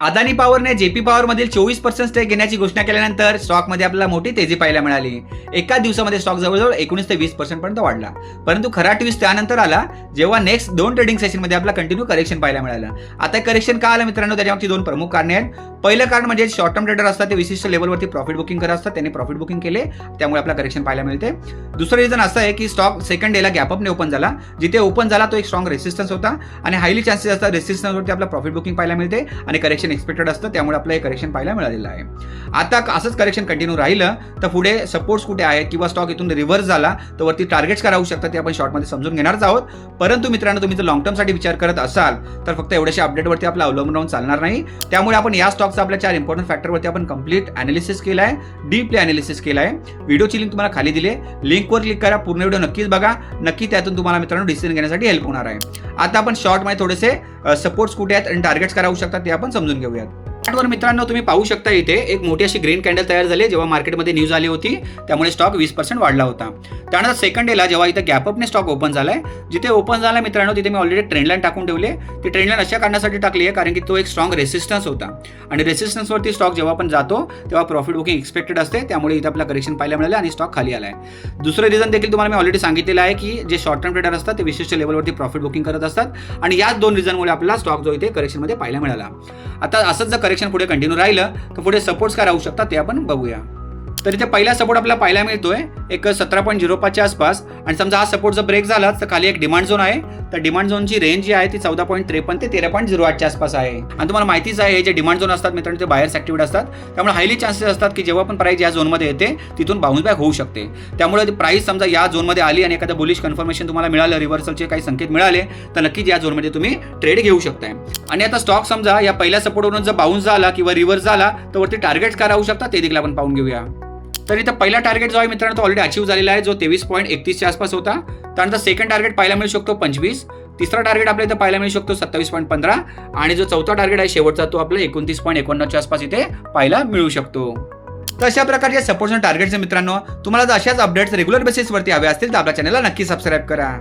Adani पॉवरने JP power मधील 24% stake घेण्याची घोषणा केल्यानंतर स्टॉकमध्ये आपल्याला मोठी तेजी पाहायला मिळाली. एका दिवसामध्ये स्टॉक जवळजवळ 19 ते 20% पर्यंत वाढला. परंतु खरा ट्विस्ट त्यानंतर आला जेव्हा नेक्स्ट 2 ट्रेडिंग सेशनमध्ये आपला कंटिन्यू करेक्शन पाहायला मिळालं. आता करेक्शन का आलं मित्रांनो, त्याच्यामागची 2 प्रमुख कारणे आहेत. पहिलं कारण म्हणजे शॉर्ट टर्म ट्रेडर असतात ते विशिष्ट लेवलवरती प्रॉफिट बुकिंग करत असतात, त्यांनी प्रॉफिट बुकिंग केले त्यामुळे आपला करेक्शन पाहायला मिळते. दुसरं रिझन असं आहे की स्टॉक सेकंड डेला गॅपअपने ओपन झाला. जिथे ओपन झाला तो एक स्ट्रॉंग रेसिस्टन्स होता आणि हायली चान्सेस असतात रेसिस्टन्सवरती आपला प्रॉफिट बुकिंग पाहायला मिळते आणि करेक्शन एक्सपेक्टेड असतं, त्यामुळे आपलं हे करेक्शन पाहायला मिळालेलं आहे. आता असंच करेक्शन कंटिन्यू राहिलं तर पुढे सपोर्ट्स कुठे आहेत किंवा स्टॉक इथून रिव्हर्स झाला तर वरती टार्गेट्स काय राहू शकतात ते आपण शॉर्टमध्ये समजून घेणारच आहोत. परंतु मित्रांनो, तुम्ही जर लॉंग टर्मसाठी विचार करत असाल तर फक्त एवढ्याशा अपडेटवरती आपलं अवलंबून राहून चालणार नाही. त्यामुळे आपण या स्टॉकचा आपल्या 4 इम्पॉर्टंट फॅक्टरवरती आपण कंप्लीट अनालिसिस केला आहे, डीपली अनालिसिस केला आहे. व्हिडिओची लिंक तुम्हाला खाली दिली आहे, लिंकवर क्लिक करा, पूर्ण व्हिडिओ नक्कीच बघा. नक्की त्यातून तुम्हाला मित्रांनो डिसिजन घेण्यासाठी हेल्प होणार आहे. आता आपण शॉर्टमध्ये थोडेसे सपोर्ट्स कुठे आहेत आणि टार्गेट्स काय राहू शकतात ते आपण समजून घेऊयात. चार्टवर मित्रांनो तुम्ही पाहू शकता इथे एक मोठी अशी ग्रीन कॅन्डल तयार झाली जेव्हा मार्केटमध्ये न्यूज आली होती, त्यामुळे स्टॉक 20% वाढला होता. त्यानंतर सेकंड डेला जेव्हा इथे गॅपअपने स्टॉक ओपन झालाय, जिथे ओपन झाला मित्रांनो तिथे मी ऑलरेडी ट्रेंड लाईन टाकून ठेवले. ती ट्रेंड लाईन अशा कारणासाठी टाकली आहे कारण की तो एक स्ट्रॉंग रेसिस्टन्स होता आणि रेसिस्टन्सवरती स्टॉक जेव्हा आपण जातो तेव्हा प्रॉफिट बुकिंग एक्सपेक्टेड असते, त्यामुळे इथे आपला करेक्शन पाहायला मिळालं आणि स्टॉक खाली आलाय. दुसरं रिझन देखील तुम्हाला मी ऑलरेडी सांगितलेलं आहे की जे शॉर्ट टर्म ट्रेडर असतात ते विशिष्ट लेवलवरती प्रॉफिट बुकिंग करत असतात आणि याच 2 रिझनमुळे आपला स्टॉक जो इथे करेक्शनमध्ये पाहायला मिळाला. आता असंच जर करेक्शन पुढे कंटिन्यू राहिलं तर पुढे सपोर्ट्स काय राहू शकतात ते आपण बघूया. तर इथे पहिला सपोर्ट आपल्याला पाहायला मिळतोय एक 17.05 च्या आसपास आणि समजा हा सपोर्ट जर ब्रेक झाला तर खाली एक डिमांड झोन आहे. तर डिमांड झोनची रेंज जी आहे ती 14.53 ते 13.08 च्या आसपास आहे आणि तुम्हाला माहितीच आहे हे जे डिमांड झोन असतात मित्रांनो ते बायर्स ऍक्टिव्ह असतात, त्यामुळे हायली चान्सेस असतात की जेव्हा पण प्राइस या झोनमध्ये येते तिथून बाउन्स बॅक होऊ शकते. त्यामुळे प्राइस समजा या झोनमध्ये आली आणि एखादा बुलिश कन्फर्मेशन तुम्हाला मिळालं, रिव्हर्सलचे काही संकेत मिळाले तर नक्कीच या झोनमध्ये तुम्ही ट्रेड घेऊ शकताय. आणि आता स्टॉक समजा या पहिल्या सपोर्टवरून जर बाउन्स झाला किंवा रिव्हर्स झाला तर वरती टार्गेट्स काय राहू शकतात ते देखील आपण पाहून घेऊया. तर इथं पहिला टार्गेट जो आहे मित्रांनो तो ऑलरेडी अचीव्ह झालेला आहे जो 23.31 च्या आसपास होता. त्यानंतर सेकंड टार्गेट पाहायला मिळू शकतो 25, तिसरा टार्गेट आपल्या इथं पाहायला मिळू शकतो 27.15 आणि जो चौथा टार्गेट आहे शेवटचा तो आपला 29.51 च्या आसपास इथे पाहायला मिळू शकतो. तर अशा प्रकारचे सपोर्ट्स आणि टार्गेट्स मित्रांनो, तुम्हाला जर अशाच अपडेट्स रेग्युलर बेसिसवरती हवे असतील तर आपल्या चॅनलला नक्की सबस्क्राईब करा.